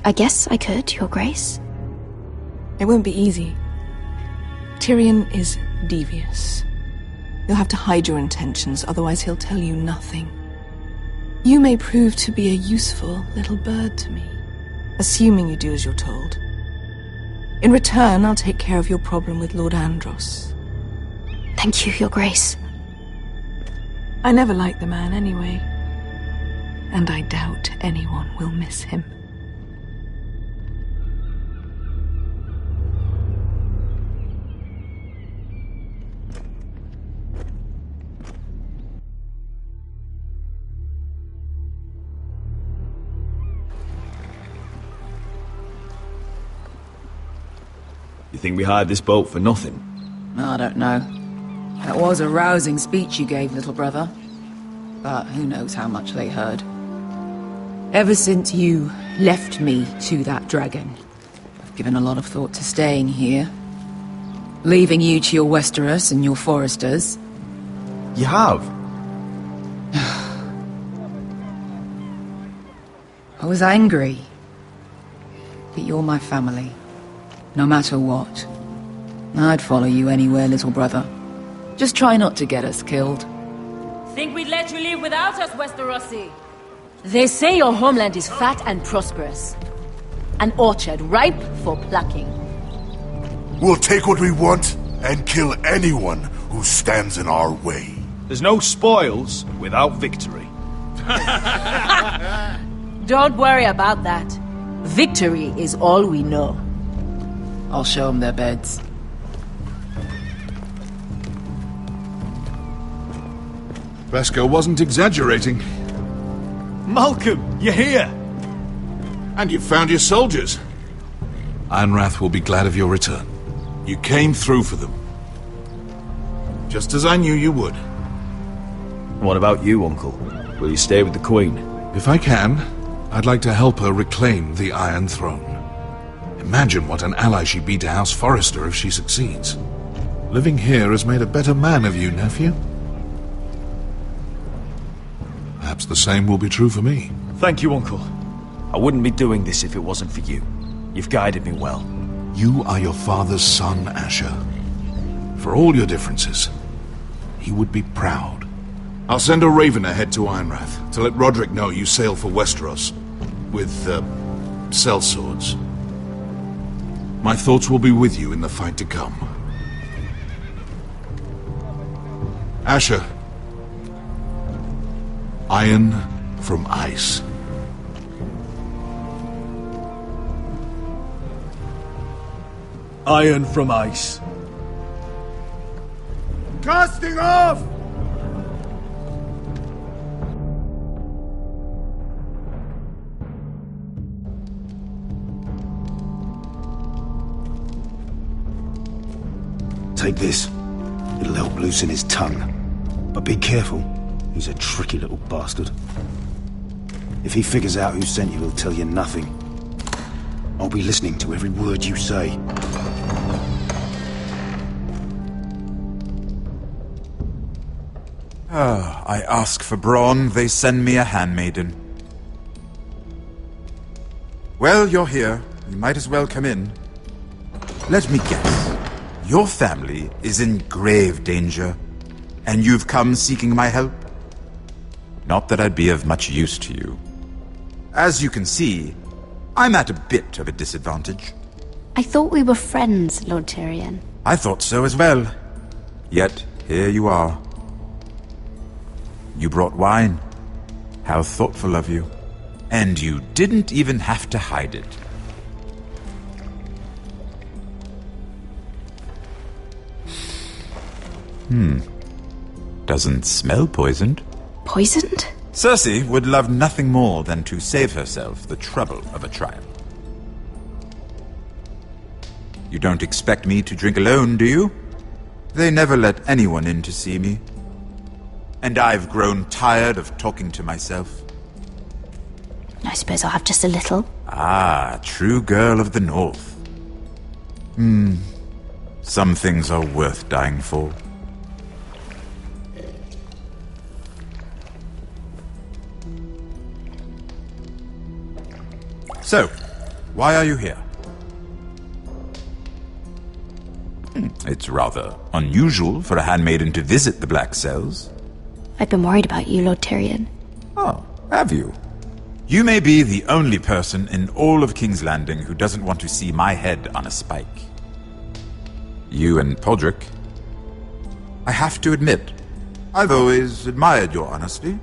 I guess I could, Your Grace. It won't be easy. Tyrion is devious. You'll have to hide your intentions, otherwise he'll tell you nothing. You may prove to be a useful little bird to me, assuming you do as you're told. In return, I'll take care of your problem with Lord Andros. Thank you, Your Grace. I never liked the man anyway, and I doubt anyone will miss him. You think we hired this boat for nothing? I don't know. That was a rousing speech you gave, little brother. But who knows how much they heard. Ever since you left me to that dragon, I've given a lot of thought to staying here. Leaving you to your Westeros and your foresters. You have? I was angry. But you're my family. No matter what. I'd follow you anywhere, little brother. Just try not to get us killed. Think we'd let you leave without us, Westerosi? They say your homeland is fat and prosperous. An orchard ripe for plucking. We'll take what we want and kill anyone who stands in our way. There's no spoils without victory. Don't worry about that. Victory is all we know. I'll show them their beds. Vesco wasn't exaggerating. Malcolm, you're here! And you've found your soldiers. Ironrath will be glad of your return. You came through for them. Just as I knew you would. What about you, Uncle? Will you stay with the Queen? If I can, I'd like to help her reclaim the Iron Throne. Imagine what an ally she'd be to House Forrester if she succeeds. Living here has made a better man of you, nephew. Perhaps the same will be true for me. Thank you, Uncle. I wouldn't be doing this if it wasn't for you. You've guided me well. You are your father's son, Asher. For all your differences, he would be proud. I'll send a raven ahead to Ironrath to let Roderick know you sail for Westeros with, sellswords. My thoughts will be with you in the fight to come. Asher. Iron from ice. Iron from ice. Casting off! Take this. It'll help loosen his tongue. But be careful. He's a tricky little bastard. If he figures out who sent you, he'll tell you nothing. I'll be listening to every word you say. I ask for brawn, they send me a handmaiden. Well, you're here. You might as well come in. Let me guess. Your family is in grave danger, and you've come seeking my help? Not that I'd be of much use to you. As you can see, I'm at a bit of a disadvantage. I thought we were friends, Lord Tyrion. I thought so as well. Yet, here you are. You brought wine. How thoughtful of you. And you didn't even have to hide it. Doesn't smell poisoned. Poisoned? Cersei would love nothing more than to save herself the trouble of a trial. You don't expect me to drink alone, do you? They never let anyone in to see me. And I've grown tired of talking to myself. I suppose I'll have just a little. Ah, true girl of the North. Some things are worth dying for. So, why are you here? It's rather unusual for a handmaiden to visit the Black Cells. I've been worried about you, Lord Tyrion. Oh, have you? You may be the only person in all of King's Landing who doesn't want to see my head on a spike. You and Podrick. I have to admit, I've always admired your honesty,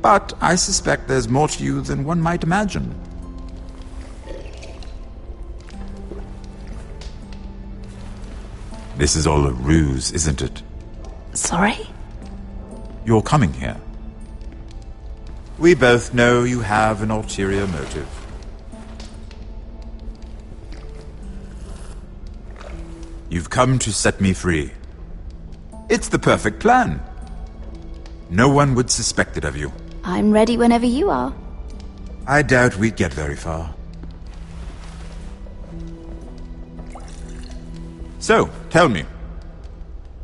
but I suspect there's more to you than one might imagine. This is all a ruse, isn't it? Sorry? You're coming here. We both know you have an ulterior motive. You've come to set me free. It's the perfect plan. No one would suspect it of you. I'm ready whenever you are. I doubt we'd get very far. So, tell me.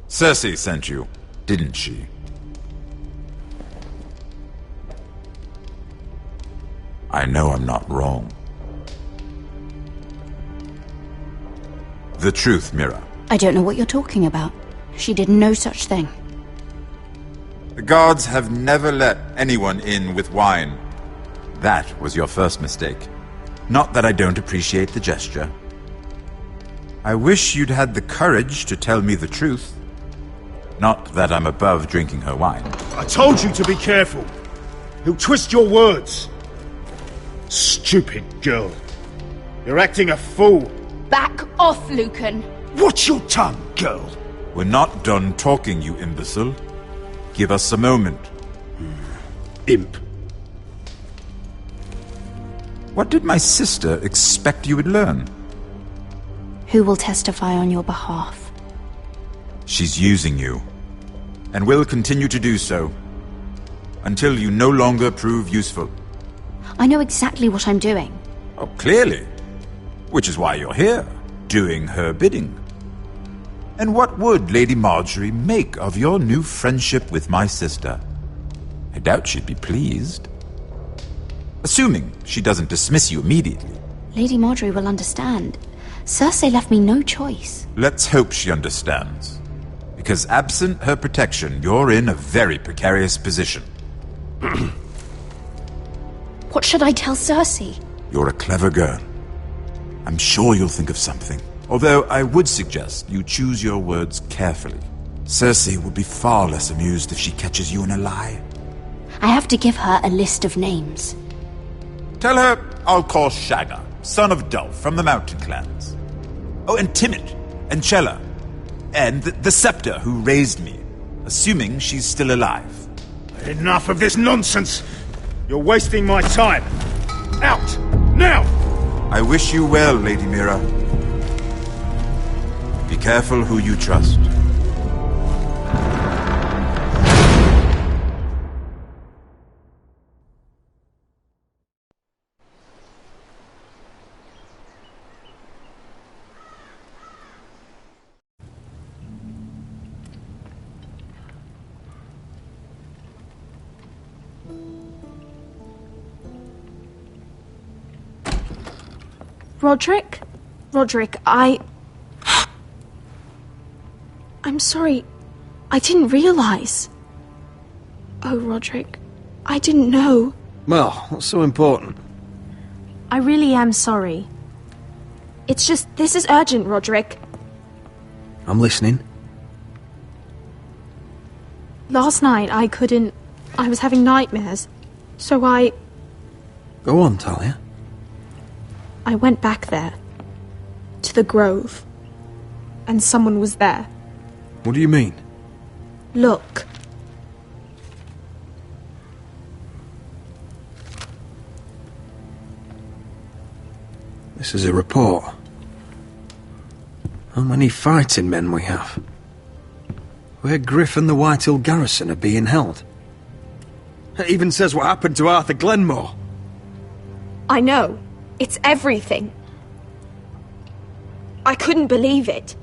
Cersei sent you, didn't she? I know I'm not wrong. The truth, Mira. I don't know what you're talking about. She did no such thing. The guards have never let anyone in with wine. That was your first mistake. Not that I don't appreciate the gesture. I wish you'd had the courage to tell me the truth. Not that I'm above drinking her wine. I told you to be careful. He'll twist your words. Stupid girl. You're acting a fool. Back off, Lucan. Watch your tongue, girl. We're not done talking, you imbecile. Give us a moment. Imp. What did my sister expect you would learn? Who will testify on your behalf? She's using you, and will continue to do so, until you no longer prove useful. I know exactly what I'm doing. Oh, clearly. Which is why you're here, doing her bidding. And what would Lady Marjorie make of your new friendship with my sister? I doubt she'd be pleased. Assuming she doesn't dismiss you immediately. Lady Marjorie will understand. Cersei left me no choice. Let's hope she understands. Because absent her protection, you're in a very precarious position. What should I tell Cersei? You're a clever girl. I'm sure you'll think of something. Although I would suggest you choose your words carefully. Cersei will be far less amused if she catches you in a lie. I have to give her a list of names. Tell her I'll call Shagga, son of Dulf, from the Mountain Clans. Oh, and Timid, and Chella, and the Scepter who raised me, assuming she's still alive. Enough of this nonsense! You're wasting my time! Out! Now! I wish you well, Lady Mira. Be careful who you trust. Roderick? Roderick, I'm sorry. I didn't realize. Oh, Roderick, I didn't know. Well, what's so important? I really am sorry. It's just, this is urgent, Roderick. I'm listening. Last night I was having nightmares, so I Go on, Talia. I went back there, to the grove, and someone was there. What do you mean? Look. This is a report. How many fighting men we have? Where Griff and the Whitehill garrison are being held. It even says what happened to Arthur Glenmore. I know. It's everything. I couldn't believe it.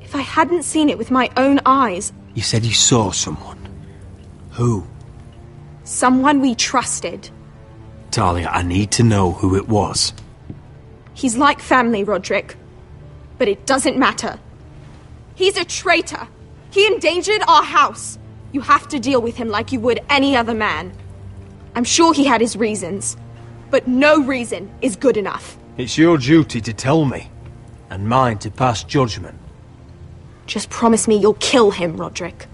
If I hadn't seen it with my own eyes... You said you saw someone. Who? Someone we trusted. Talia, I need to know who it was. He's like family, Roderick. But it doesn't matter. He's a traitor. He endangered our house. You have to deal with him like you would any other man. I'm sure he had his reasons. But no reason is good enough. It's your duty to tell me, and mine to pass judgment. Just promise me you'll kill him, Roderick.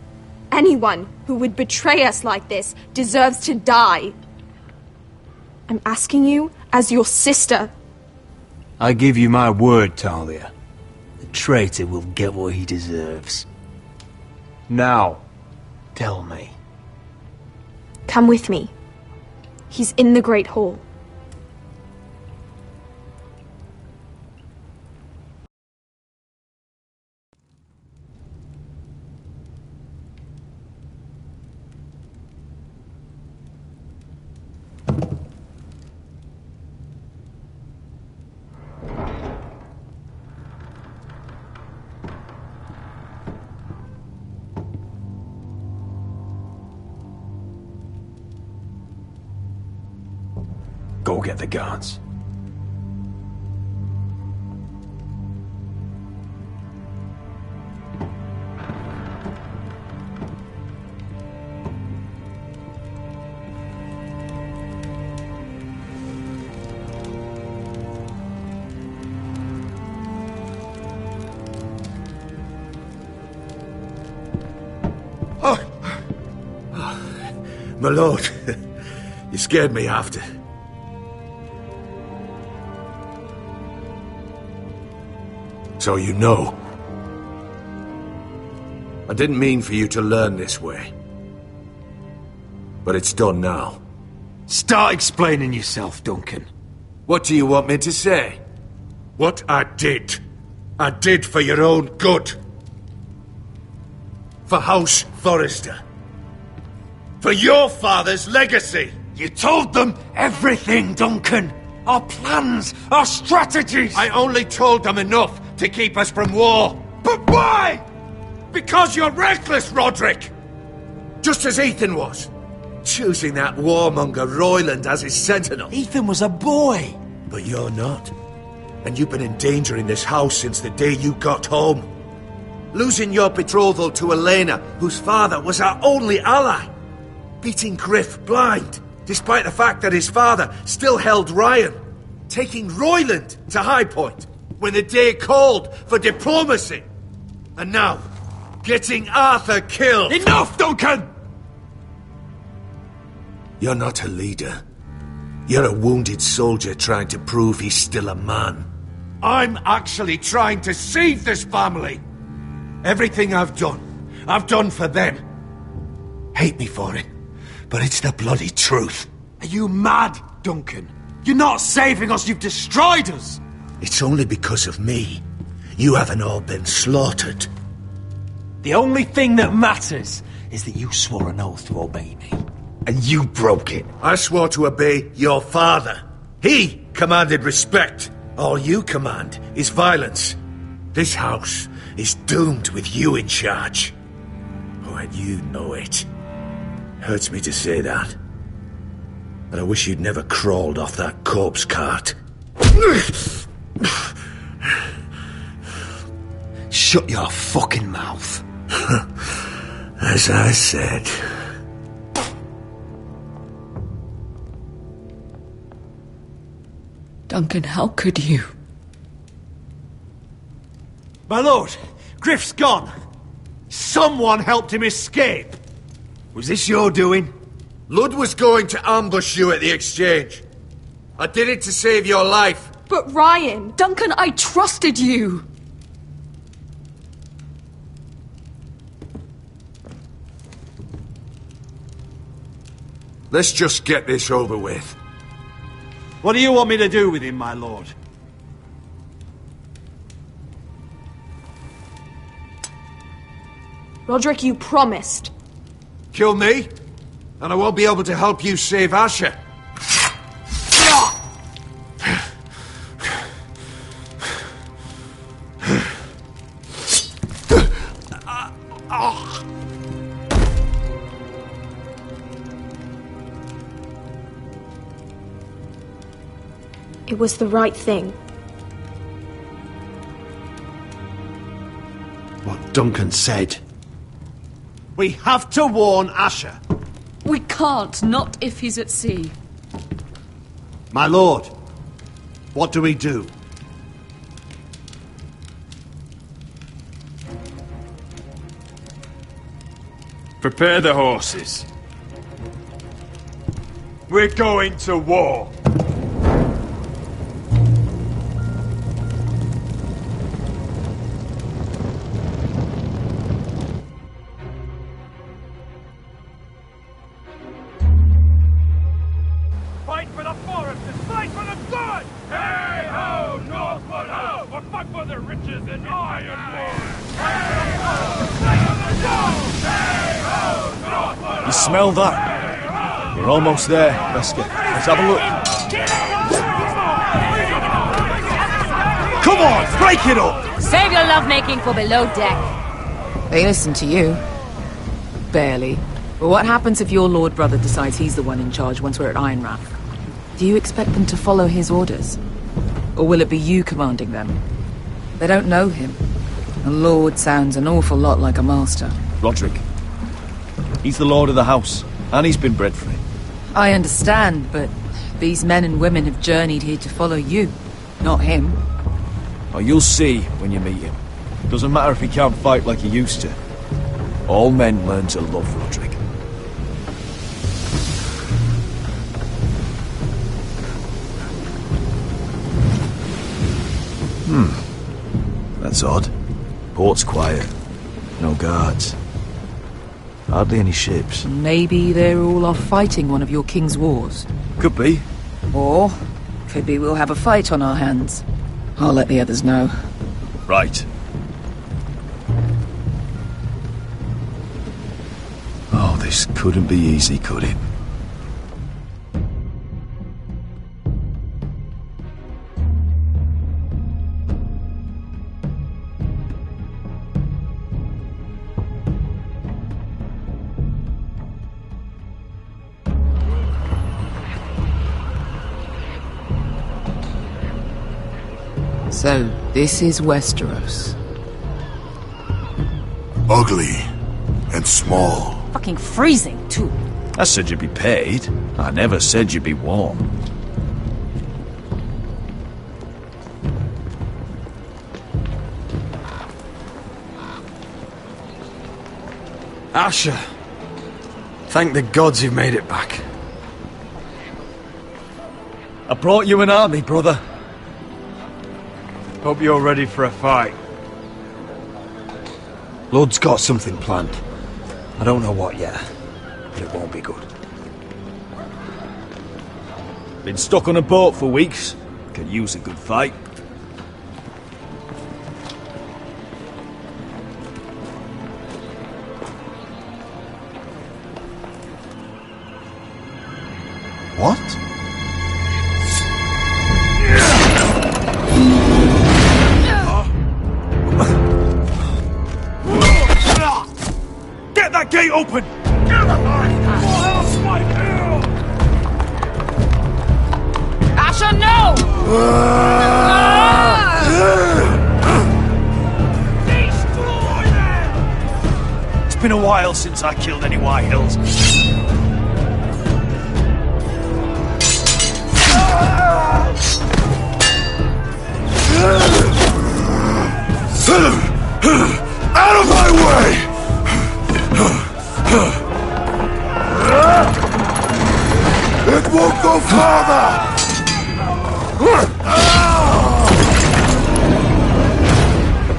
Anyone who would betray us like this deserves to die. I'm asking you as your sister. I give you my word, Talia. The traitor will get what he deserves. Now, tell me. Come with me. He's in the Great Hall. Go get the guards. My lord, you scared me after. So you know. I didn't mean for you to learn this way. But it's done now. Start explaining yourself, Duncan. What do you want me to say? What I did for your own good. For House Forrester. For your father's legacy. You told them everything, Duncan. Our plans, our strategies. I only told them enough to keep us from war. But why? Because you're reckless, Roderick! Just as Ethan was. Choosing that warmonger Royland as his sentinel. Ethan was a boy. But you're not. And you've been endangering this house since the day you got home. Losing your betrothal to Elena, whose father was our only ally. Beating Griff blind, despite the fact that his father still held Ryan. Taking Royland to High Point, when the day called for diplomacy. And now, getting Arthur killed. Enough, Duncan! You're not a leader. You're a wounded soldier trying to prove he's still a man. I'm actually trying to save this family. Everything I've done for them. Hate me for it, but it's the bloody truth. Are you mad, Duncan? You're not saving us, you've destroyed us! It's only because of me. You haven't all been slaughtered. The only thing that matters is that you swore an oath to obey me. And you broke it. I swore to obey your father. He commanded respect. All you command is violence. This house is doomed with you in charge. Oh, and you know it. Hurts me to say that. But I wish you'd never crawled off that corpse cart. Shut your fucking mouth. As I said. Duncan, how could you? My lord, Griff's gone. Someone helped him escape. Was this your doing? Lud was going to ambush you at the exchange. I did it to save your life. But Ryan... Duncan, I trusted you! Let's just get this over with. What do you want me to do with him, my lord? Roderick, you promised. Kill me, and I won't be able to help you save Asher. It was the right thing. What Duncan said. We have to warn Asher. We can't, not if he's at sea. My lord, what do we do? Prepare the horses. We're going to war. Fight for the foresters! Fight for the good! Hey ho, northward ho! Or fight for the riches and ironwood! You smell that? We're almost there, Wesker. Let's have a look. Come on, break it up! Save your lovemaking for below deck. They listen to you. Barely. But what happens if your lord brother decides he's the one in charge once we're at Ironrath? Do you expect them to follow his orders? Or will it be you commanding them? They don't know him. A lord sounds an awful lot like a master. Roderick. He's the lord of the house, and he's been bred for it. I understand, but these men and women have journeyed here to follow you, not him. Oh, you'll see when you meet him. Doesn't matter if he can't fight like he used to. All men learn to love Roderick. That's odd. Port's quiet. No guards. Hardly any ships. Maybe they're all off fighting one of your king's wars. Could be. Or, could be we'll have a fight on our hands. I'll let the others know. Right. Oh, this couldn't be easy, could it? So, this is Westeros. Ugly and small. Fucking freezing, too. I said you'd be paid. I never said you'd be warm. Asher. Thank the gods you've made it back. I brought you an army, brother. Hope you're ready for a fight. Lud's got something planned. I don't know what yet, but it won't be good. Been stuck on a boat for weeks. Could use a good fight. What? Get that gate open! Asher, no! Destroy them! It's been a while since I killed any White Hills. Out of my way! It won't go farther!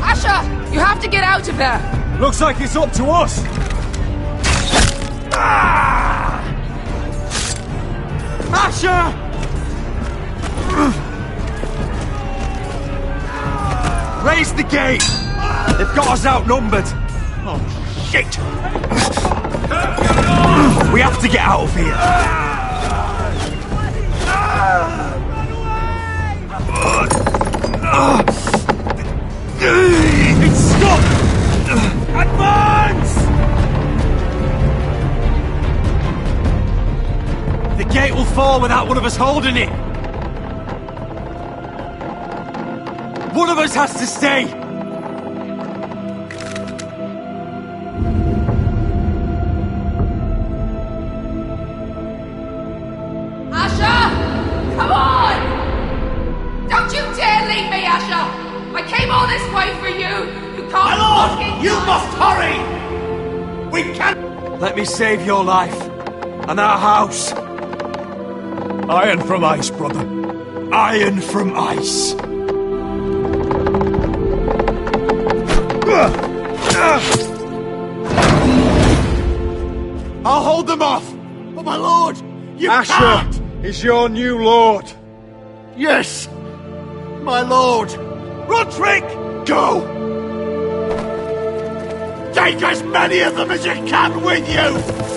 Asher! You have to get out of there! Looks like it's up to us! Asher! Raise the gate! They've got us outnumbered! Oh, shit! We have to get out of here! It's stuck! Advance! The gate will fall without one of us holding it! One of us has to stay! Asher! Come on! Don't you dare leave me, Asher! I came all this way for you! You can't fucking You must hurry! We can't... Let me save your life, and our house. Iron from ice, brother. Iron from ice. I'll hold them off! But my lord, you Asher can't! is your new lord. Yes, my lord. Roderick! Go! Take as many of them as you can with you!